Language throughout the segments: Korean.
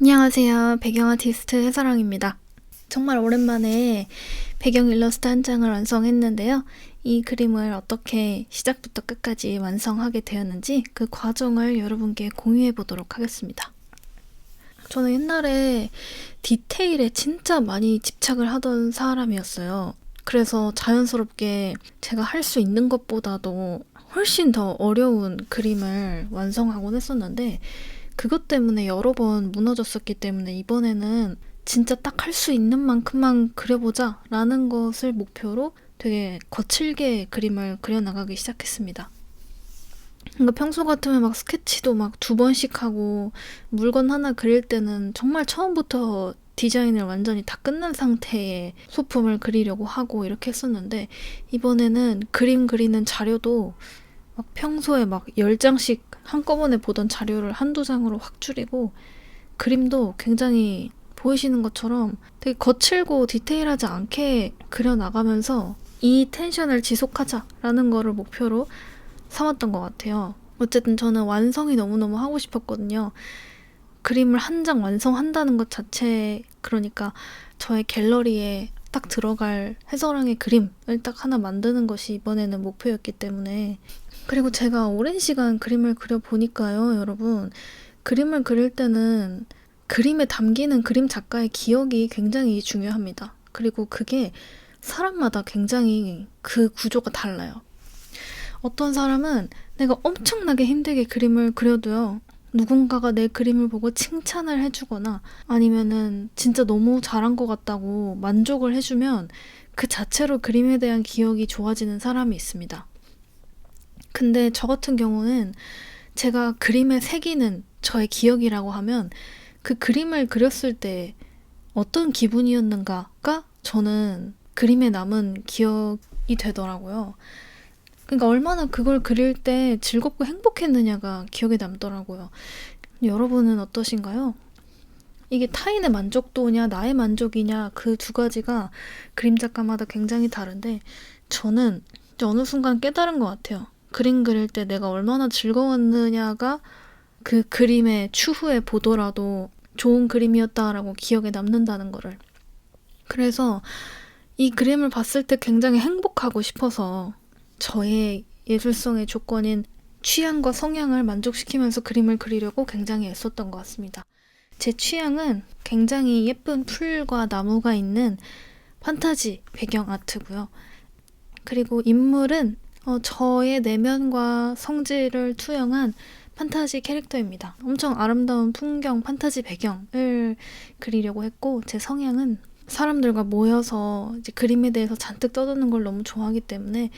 안녕하세요. 배경 아티스트 해사랑입니다. 정말 오랜만에 배경 일러스트 한 장을 완성했는데요. 이 그림을 어떻게 시작부터 끝까지 완성하게 되었는지 그 과정을 여러분께 공유해 보도록 하겠습니다. 저는 옛날에 디테일에 진짜 많이 집착을 하던 사람이었어요. 그래서 자연스럽게 제가 할 수 있는 것보다도 훨씬 더 어려운 그림을 완성하곤 했었는데 그것 때문에 여러 번 무너졌었기 때문에 이번에는 진짜 딱 할 수 있는 만큼만 그려보자 라는 것을 목표로 되게 거칠게 그림을 그려나가기 시작했습니다. 그러니까 평소 같으면 막 스케치도 막 2번씩 하고 물건 하나 그릴 때는 정말 처음부터 디자인을 완전히 다 끝난 상태의 소품을 그리려고 하고 이렇게 했었는데 이번에는 그림 그리는 자료도 막 평소에 막 10장씩 한꺼번에 보던 자료를 한두 장으로 확 줄이고 그림도 굉장히 보이시는 것처럼 되게 거칠고 디테일하지 않게 그려나가면서 이 텐션을 지속하자라는 거를 목표로 삼았던 것 같아요. 어쨌든 저는 완성이 너무너무 하고 싶었거든요. 그림을 한 장 완성한다는 것 자체, 그러니까 저의 갤러리에 딱 들어갈 해서랑의 그림을 딱 하나 만드는 것이 이번에는 목표였기 때문에. 그리고 제가 오랜 시간 그림을 그려보니까요, 여러분. 그림을 그릴 때는 그림에 담기는 그림 작가의 기억이 굉장히 중요합니다. 그리고 그게 사람마다 굉장히 그 구조가 달라요. 어떤 사람은 내가 엄청나게 힘들게 그림을 그려도요, 누군가가 내 그림을 보고 칭찬을 해주거나 아니면은 진짜 너무 잘한 것 같다고 만족을 해주면 그 자체로 그림에 대한 기억이 좋아지는 사람이 있습니다. 근데 저 같은 경우는 제가 그림에 새기는 저의 기억이라고 하면 그 그림을 그렸을 때 어떤 기분이었는가가 저는 그림에 남은 기억이 되더라고요. 그러니까 얼마나 그걸 그릴 때 즐겁고 행복했느냐가 기억에 남더라고요. 여러분은 어떠신가요? 이게 타인의 만족도냐 나의 만족이냐 그 두 가지가 그림 작가마다 굉장히 다른데 저는 어느 순간 깨달은 것 같아요. 그림 그릴 때 내가 얼마나 즐거웠느냐가 그 그림의 추후에 보더라도 좋은 그림이었다라고 기억에 남는다는 거를. 그래서 이 그림을 봤을 때 굉장히 행복하고 싶어서 저의 예술성의 조건인 취향과 성향을 만족시키면서 그림을 그리려고 굉장히 애썼던 것 같습니다. 제 취향은 굉장히 예쁜 풀과 나무가 있는 판타지 배경 아트고요. 그리고 인물은 저의 내면과 성질을 투영한 판타지 캐릭터입니다. 엄청 아름다운 풍경, 판타지 배경을 그리려고 했고 제 성향은 사람들과 모여서 이제 그림에 대해서 잔뜩 떠드는 걸 너무 좋아하기 때문에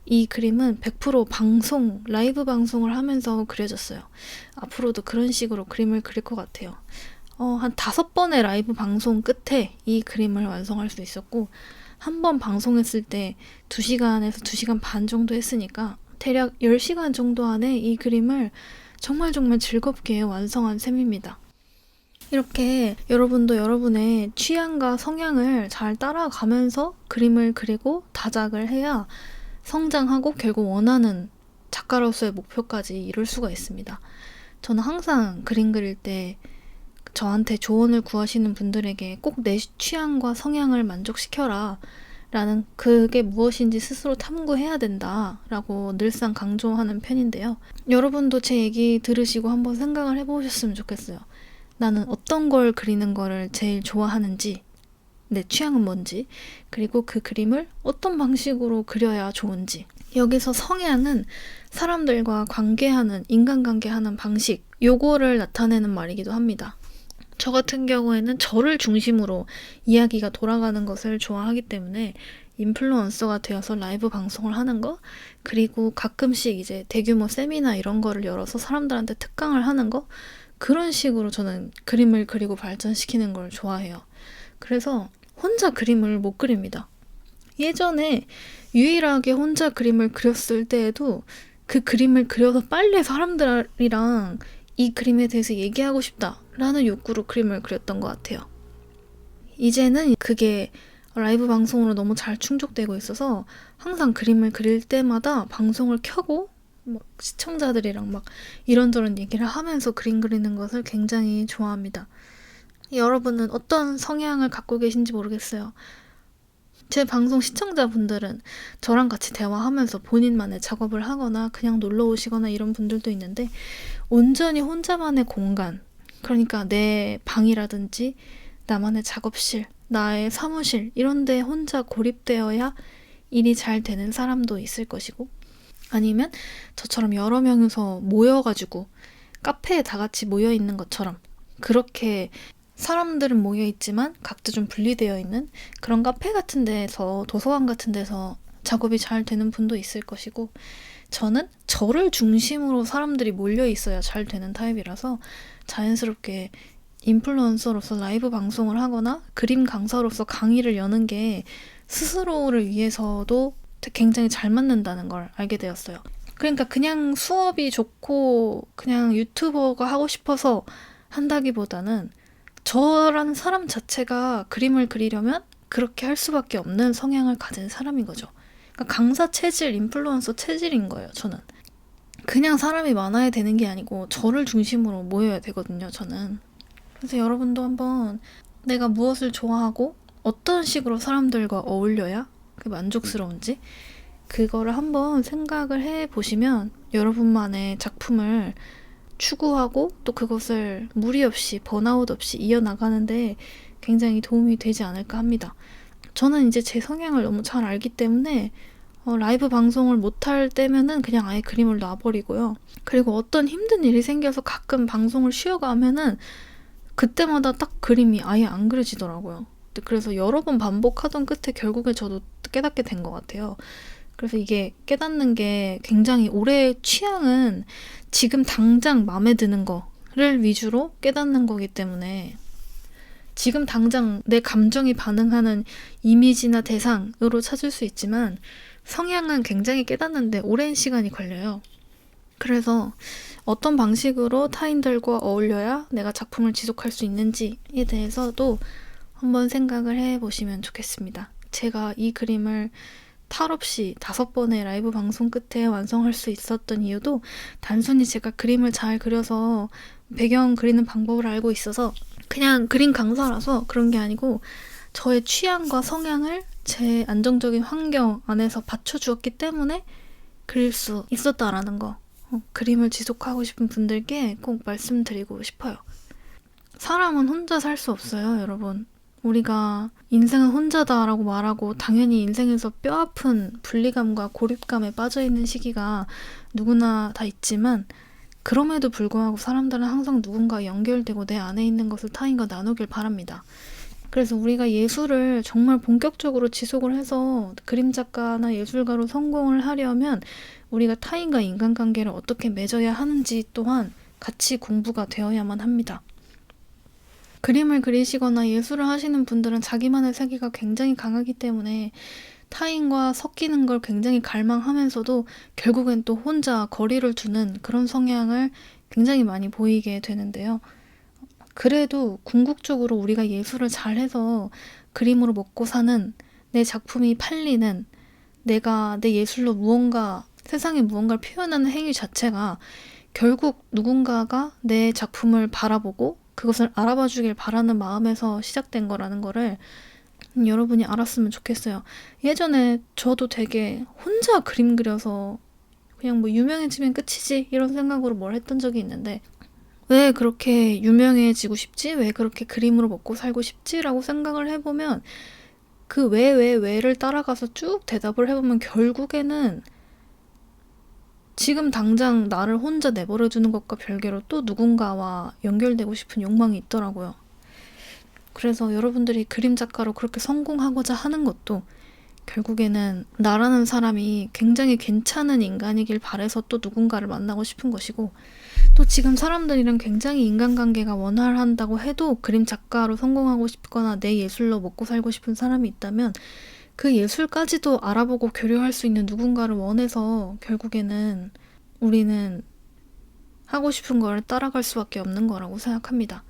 이 그림은 100% 방송, 라이브 방송을 하면서 그려졌어요. 앞으로도 그런 식으로 그림을 그릴 것 같아요. 한 5번의 라이브 방송 끝에 이 그림을 완성할 수 있었고 한 번 방송했을 때 2시간에서 2시간 반 정도 했으니까 대략 10시간 정도 안에 이 그림을 정말 즐겁게 완성한 셈입니다. 이렇게 여러분도 여러분의 취향과 성향을 잘 따라가면서 그림을 그리고 다작을 해야 성장하고 결국 원하는 작가로서의 목표까지 이룰 수가 있습니다. 저는 항상 그림 그릴 때 저한테 조언을 구하시는 분들에게 꼭 내 취향과 성향을 만족시켜라 라는 그게 무엇인지 스스로 탐구해야 된다 라고 늘상 강조하는 편인데요. 여러분도 제 얘기 들으시고 한번 생각을 해보셨으면 좋겠어요. 나는 어떤 걸 그리는 거를 제일 좋아하는지, 내 취향은 뭔지, 그리고 그 그림을 어떤 방식으로 그려야 좋은지. 여기서 성향은 사람들과 관계하는, 인간관계하는 방식, 요거를 나타내는 말이기도 합니다. 저 같은 경우에는 저를 중심으로 이야기가 돌아가는 것을 좋아하기 때문에 인플루언서가 되어서 라이브 방송을 하는 거, 그리고 가끔씩 이제 대규모 세미나 이런 거를 열어서 사람들한테 특강을 하는 거, 그런 식으로 저는 그림을 그리고 발전시키는 걸 좋아해요. 그래서 혼자 그림을 못 그립니다. 예전에 유일하게 혼자 그림을 그렸을 때에도 그 그림을 그려서 빨리 사람들이랑 이 그림에 대해서 얘기하고 싶다라는 욕구로 그림을 그렸던 것 같아요. 이제는 그게 라이브 방송으로 너무 잘 충족되고 있어서 항상 그림을 그릴 때마다 방송을 켜고 막 시청자들이랑 막 이런저런 얘기를 하면서 그림 그리는 것을 굉장히 좋아합니다. 여러분은 어떤 성향을 갖고 계신지 모르겠어요. 제 방송 시청자분들은 저랑 같이 대화하면서 본인만의 작업을 하거나 그냥 놀러 오시거나 이런 분들도 있는데, 온전히 혼자만의 공간, 그러니까 내 방이라든지 나만의 작업실, 나의 사무실 이런 데 혼자 고립되어야 일이 잘 되는 사람도 있을 것이고, 아니면 저처럼 여러 명이서 모여가지고 카페에 다 같이 모여 있는 것처럼, 그렇게 사람들은 모여 있지만 각자 좀 분리되어 있는 그런 카페 같은 데서, 도서관 같은 데서 작업이 잘 되는 분도 있을 것이고, 저는 저를 중심으로 사람들이 몰려 있어야 잘 되는 타입이라서 자연스럽게 인플루언서로서 라이브 방송을 하거나 그림 강사로서 강의를 여는 게 스스로를 위해서도 굉장히 잘 맞는다는 걸 알게 되었어요. 그러니까 그냥 수업이 좋고 그냥 유튜버가 하고 싶어서 한다기보다는 저라는 사람 자체가 그림을 그리려면 그렇게 할 수밖에 없는 성향을 가진 사람인 거죠. 그러니까 강사 체질, 인플루언서 체질인 거예요, 저는. 그냥 사람이 많아야 되는 게 아니고 저를 중심으로 모여야 되거든요, 저는. 그래서 여러분도 한번 내가 무엇을 좋아하고 어떤 식으로 사람들과 어울려야 그게 만족스러운지 그거를 한번 생각을 해보시면 여러분만의 작품을 추구하고 또 그것을 무리 없이 번아웃 없이 이어나가는데 굉장히 도움이 되지 않을까 합니다. 저는 이제 제 성향을 너무 잘 알기 때문에 라이브 방송을 못할 때면은 그냥 아예 그림을 놔버리고요. 그리고 어떤 힘든 일이 생겨서 가끔 방송을 쉬어가면은 그때마다 딱 그림이 아예 안 그려지더라고요. 그래서 여러 번 반복하던 끝에 결국에 저도 깨닫게 된 것 같아요. 그래서 이게 깨닫는 게 굉장히 올해의 취향은 지금 당장 마음에 드는 거를 위주로 깨닫는 거기 때문에 지금 당장 내 감정이 반응하는 이미지나 대상으로 찾을 수 있지만 성향은 굉장히 깨닫는데 오랜 시간이 걸려요. 그래서 어떤 방식으로 타인들과 어울려야 내가 작품을 지속할 수 있는지에 대해서도 한번 생각을 해보시면 좋겠습니다. 제가 이 그림을 탈 없이 5번의 라이브 방송 끝에 완성할 수 있었던 이유도 단순히 제가 그림을 잘 그려서 배경 그리는 방법을 알고 있어서 그냥 그림 강사라서 그런 게 아니고 저의 취향과 성향을 제 안정적인 환경 안에서 받쳐주었기 때문에 그릴 수 있었다라는 거, 그림을 지속하고 싶은 분들께 꼭 말씀드리고 싶어요. 사람은 혼자 살 수 없어요, 여러분. 우리가 인생은 혼자다라고 말하고 당연히 인생에서 뼈아픈 분리감과 고립감에 빠져있는 시기가 누구나 다 있지만 그럼에도 불구하고 사람들은 항상 누군가 연결되고 내 안에 있는 것을 타인과 나누길 바랍니다. 그래서 우리가 예술을 정말 본격적으로 지속을 해서 그림 작가나 예술가로 성공을 하려면 우리가 타인과 인간관계를 어떻게 맺어야 하는지 또한 같이 공부가 되어야만 합니다. 그림을 그리시거나 예술을 하시는 분들은 자기만의 세계가 굉장히 강하기 때문에 타인과 섞이는 걸 굉장히 갈망하면서도 결국엔 또 혼자 거리를 두는 그런 성향을 굉장히 많이 보이게 되는데요. 그래도 궁극적으로 우리가 예술을 잘해서 그림으로 먹고 사는, 내 작품이 팔리는, 내가 내 예술로 무언가, 세상에 무언가를 표현하는 행위 자체가 결국 누군가가 내 작품을 바라보고 그것을 알아봐 주길 바라는 마음에서 시작된 거라는 거를 여러분이 알았으면 좋겠어요. 예전에 저도 되게 혼자 그림 그려서 그냥 뭐 유명해지면 끝이지 이런 생각으로 뭘 했던 적이 있는데 왜 그렇게 유명해지고 싶지? 왜 그렇게 그림으로 먹고 살고 싶지? 라고 생각을 해보면 그 왜를 따라가서 쭉 대답을 해보면 결국에는 지금 당장 나를 혼자 내버려두는 것과 별개로 또 누군가와 연결되고 싶은 욕망이 있더라고요. 그래서 여러분들이 그림 작가로 그렇게 성공하고자 하는 것도 결국에는 나라는 사람이 굉장히 괜찮은 인간이길 바래서 또 누군가를 만나고 싶은 것이고, 또 지금 사람들이랑 굉장히 인간관계가 원활한다고 해도 그림 작가로 성공하고 싶거나 내 예술로 먹고 살고 싶은 사람이 있다면 그 예술까지도 알아보고 교류할 수 있는 누군가를 원해서 결국에는 우리는 하고 싶은 걸 따라갈 수밖에 없는 거라고 생각합니다.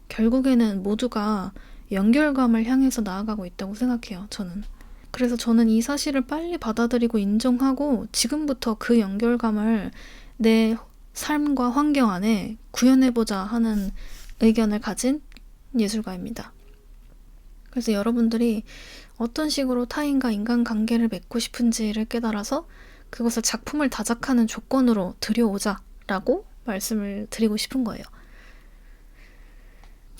결국에는 모두가 연결감을 향해서 나아가고 있다고 생각해요, 저는. 그래서 저는 이 사실을 빨리 받아들이고 인정하고 지금부터 그 연결감을 내 삶과 환경 안에 구현해보자 하는 의견을 가진 예술가입니다. 그래서 여러분들이 어떤 식으로 타인과 인간관계를 맺고 싶은지를 깨달아서 그것을 작품을 다작하는 조건으로 들여오자라고 말씀을 드리고 싶은 거예요.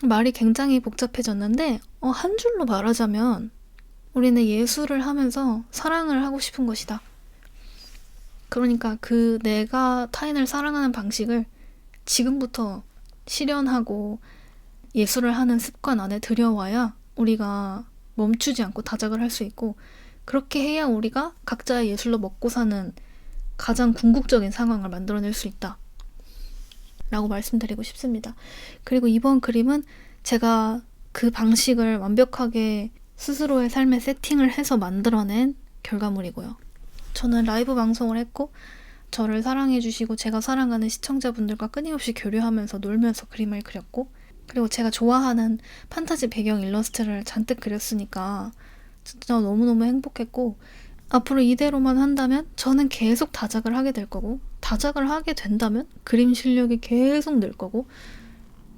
말이 굉장히 복잡해졌는데 한 줄로 말하자면 우리는 예술을 하면서 사랑을 하고 싶은 것이다. 그러니까 그 내가 타인을 사랑하는 방식을 지금부터 실현하고 예술을 하는 습관 안에 들여와야 우리가 멈추지 않고 다작을 할 수 있고, 그렇게 해야 우리가 각자의 예술로 먹고 사는 가장 궁극적인 상황을 만들어낼 수 있다 라고 말씀드리고 싶습니다. 그리고 이번 그림은 제가 그 방식을 완벽하게 스스로의 삶에 세팅을 해서 만들어낸 결과물이고요. 저는 라이브 방송을 했고 저를 사랑해주시고 제가 사랑하는 시청자분들과 끊임없이 교류하면서 놀면서 그림을 그렸고, 그리고 제가 좋아하는 판타지 배경 일러스트를 잔뜩 그렸으니까 진짜 너무너무 행복했고, 앞으로 이대로만 한다면 저는 계속 다작을 하게 될 거고, 다작을 하게 된다면 그림 실력이 계속 늘 거고,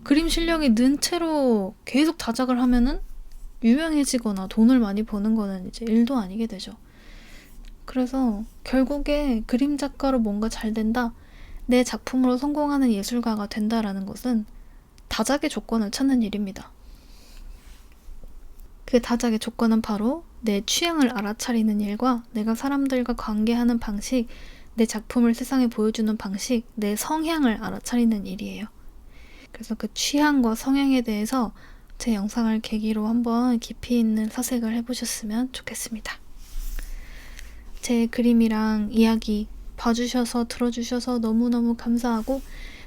그림 실력이 는 채로 계속 다작을 하면은 유명해지거나 돈을 많이 버는 거는 이제 일도 아니게 되죠. 그래서 결국에 그림 작가로 뭔가 잘 된다, 내 작품으로 성공하는 예술가가 된다라는 것은 다작의 조건을 찾는 일입니다. 그 다작의 조건은 바로 내 취향을 알아차리는 일과 내가 사람들과 관계하는 방식, 내 작품을 세상에 보여주는 방식, 내 성향을 알아차리는 일이에요. 그래서 그 취향과 성향에 대해서 제 영상을 계기로 한번 깊이 있는 사색을 해보셨으면 좋겠습니다. 제 그림이랑 이야기 봐주셔서 들어주셔서 너무너무 감사하고,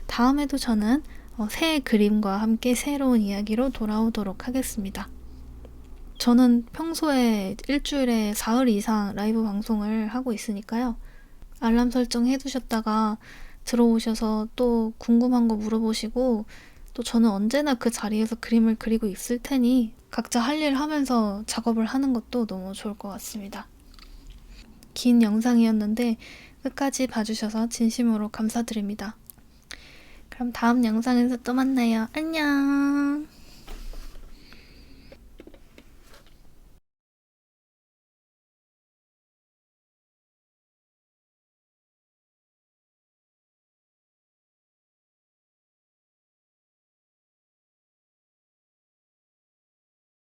다음에도 저는 새 그림과 함께 새로운 이야기로 돌아오도록 하겠습니다. 저는 평소에 일주일에 4일 이상 라이브 방송을 하고 있으니까요. 알람 설정 해두셨다가 들어오셔서 또 궁금한 거 물어보시고, 또 저는 언제나 그 자리에서 그림을 그리고 있을 테니 각자 할 일 하면서 작업을 하는 것도 너무 좋을 것 같습니다. 긴 영상이었는데 끝까지 봐주셔서 진심으로 감사드립니다. 그럼 다음 영상에서 또 만나요. 안녕.